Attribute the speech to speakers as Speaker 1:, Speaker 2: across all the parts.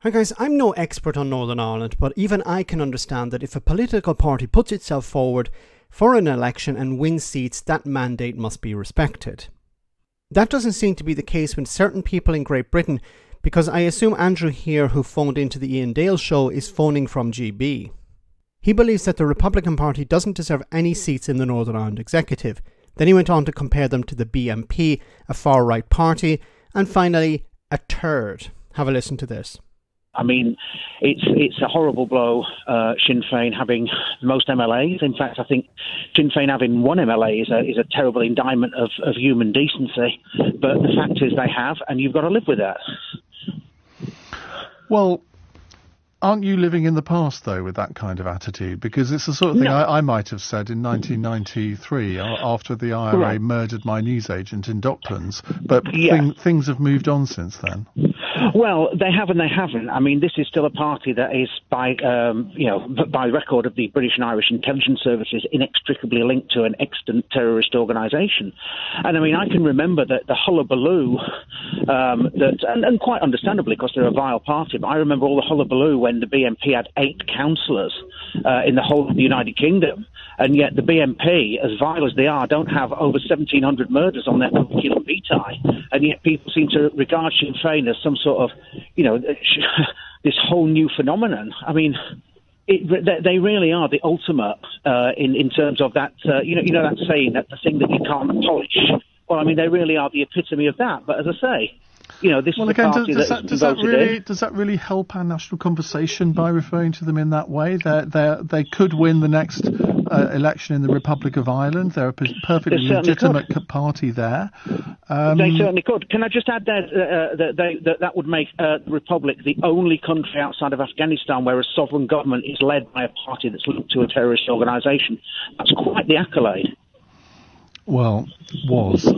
Speaker 1: Hi guys, I'm no expert on Northern Ireland, but even I can understand that if a political party puts itself forward for an election and wins seats, that mandate must be respected. That doesn't seem to be the case with certain people in Great Britain, because I assume Andrew here, who phoned into the Iain Dale show, is phoning from GB. He believes that the Republican Party doesn't deserve any seats in the Northern Ireland executive. Then he went on to compare them to the BNP, a far-right party, and finally, a turd. Have a listen to this.
Speaker 2: I mean, it's a horrible blow, Sinn Féin having the most MLAs. In fact, I think Sinn Féin having one MLA is a terrible indictment of human decency. But the fact is they have, and you've got to live with that.
Speaker 3: Well, aren't you living in the past, though, with that kind of attitude? Because it's the sort of thing I might have said in 1993 after the IRA murdered my newsagent in Docklands. But things have moved on since then.
Speaker 2: Well, they have and they haven't. I mean, this is still a party that is, by record of the British and Irish intelligence services, inextricably linked to an extant terrorist organisation. And I mean, I can remember that the hullabaloo, and quite understandably, because they're a vile party, but I remember all the hullabaloo when the BNP had 8 councillors in the whole of the United Kingdom. And yet the BNP, as vile as they are, don't have over 1,700 murders on their curriculum vitae. And yet people seem to regard Sinn Féin as some sort of, this whole new phenomenon. I mean, they really are the ultimate in terms of that, that saying, that the thing that you can't polish. Well, I mean, they really are the epitome of that. But as I say, this is a party
Speaker 3: does that really help our national conversation by referring to them in that way? They could win the next election in the Republic of Ireland. They're a perfectly legitimate party there.
Speaker 2: They certainly could. Can I just add that would make the Republic the only country outside of Afghanistan where a sovereign government is led by a party that's linked to a terrorist organisation. That's quite the accolade.
Speaker 3: Well,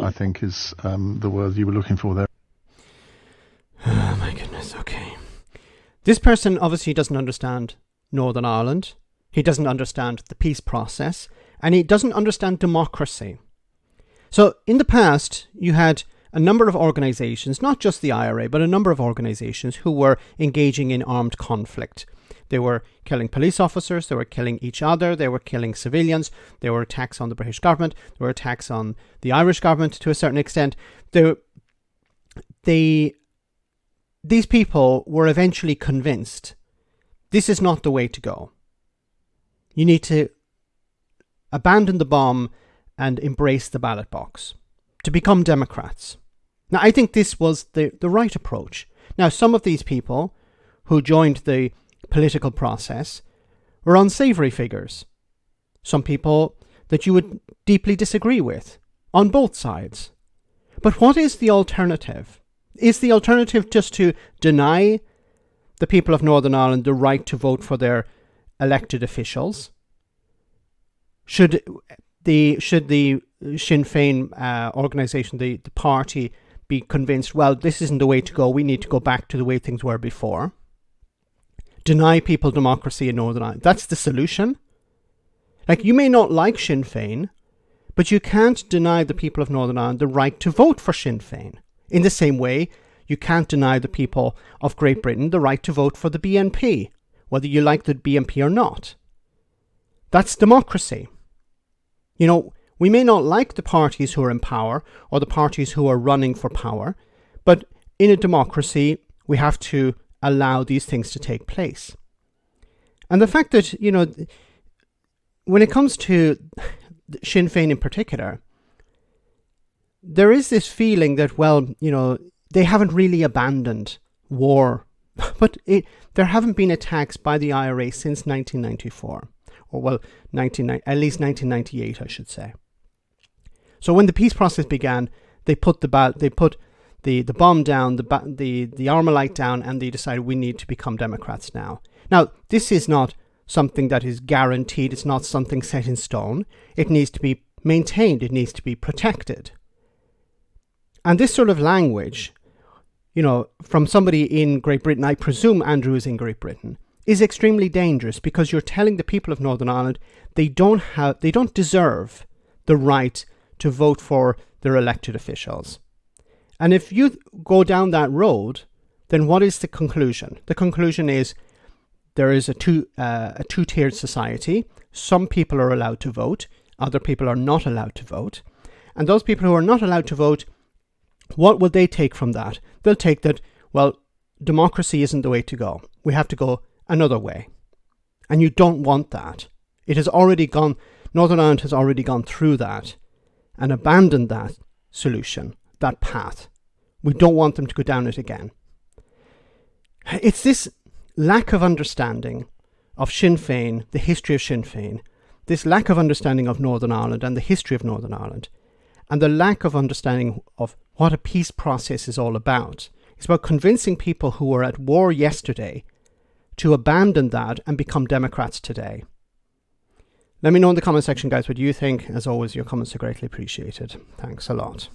Speaker 3: I think, is the word you were looking for there.
Speaker 1: Oh my goodness, okay. This person obviously doesn't understand Northern Ireland. He doesn't understand the peace process, and he doesn't understand democracy. So in the past, you had a number of organisations, not just the IRA, but a number of organisations who were engaging in armed conflict. They were killing police officers, they were killing each other, they were killing civilians, there were attacks on the British government, there were attacks on the Irish government to a certain extent. These people were eventually convinced this is not the way to go. You need to abandon the bomb and embrace the ballot box to become Democrats. Now, I think this was the right approach. Now, some of these people who joined the political process were unsavoury figures. Some people that you would deeply disagree with on both sides. But what is the alternative? Is the alternative just to deny the people of Northern Ireland the right to vote for their elected officials? Should the Sinn Féin organisation, the party, be convinced, well, this isn't the way to go, we need to go back to the way things were before? Deny people democracy in Northern Ireland. That's the solution? Like, you may not like Sinn Féin, but you can't deny the people of Northern Ireland the right to vote for Sinn Féin. In the same way, you can't deny the people of Great Britain the right to vote for the BNP, whether you like the BNP or not. That's democracy. We may not like the parties who are in power or the parties who are running for power, but in a democracy, we have to allow these things to take place. And the fact that, when it comes to Sinn Féin in particular, there is this feeling that, they haven't really abandoned war. But there haven't been attacks by the IRA since 1994. Or, at least 1998, I should say. So when the peace process began, they put the bomb down, the Armalite down, and they decided we need to become Democrats now. Now, this is not something that is guaranteed. It's not something set in stone. It needs to be maintained. It needs to be protected. And this sort of language, from somebody in Great Britain, I presume Andrew is in Great Britain, is extremely dangerous, because you're telling the people of Northern Ireland they don't deserve the right to vote for their elected officials. And if you go down that road, then what is the conclusion? The conclusion is there is a two-tiered society. Some people are allowed to vote, other people are not allowed to vote. And those people who are not allowed to vote, what will they take from that? They'll take that, well, democracy isn't the way to go. We have to go another way. And you don't want that. It has already gone, Northern Ireland has already gone through that and abandoned that solution, that path. We don't want them to go down it again. It's this lack of understanding of Sinn Féin, the history of Sinn Féin, this lack of understanding of Northern Ireland and the history of Northern Ireland, and the lack of understanding of what a peace process is all about. It's about convincing people who were at war yesterday to abandon that and become Democrats today. Let me know in the comment section, guys, what you think. As always, your comments are greatly appreciated. Thanks a lot.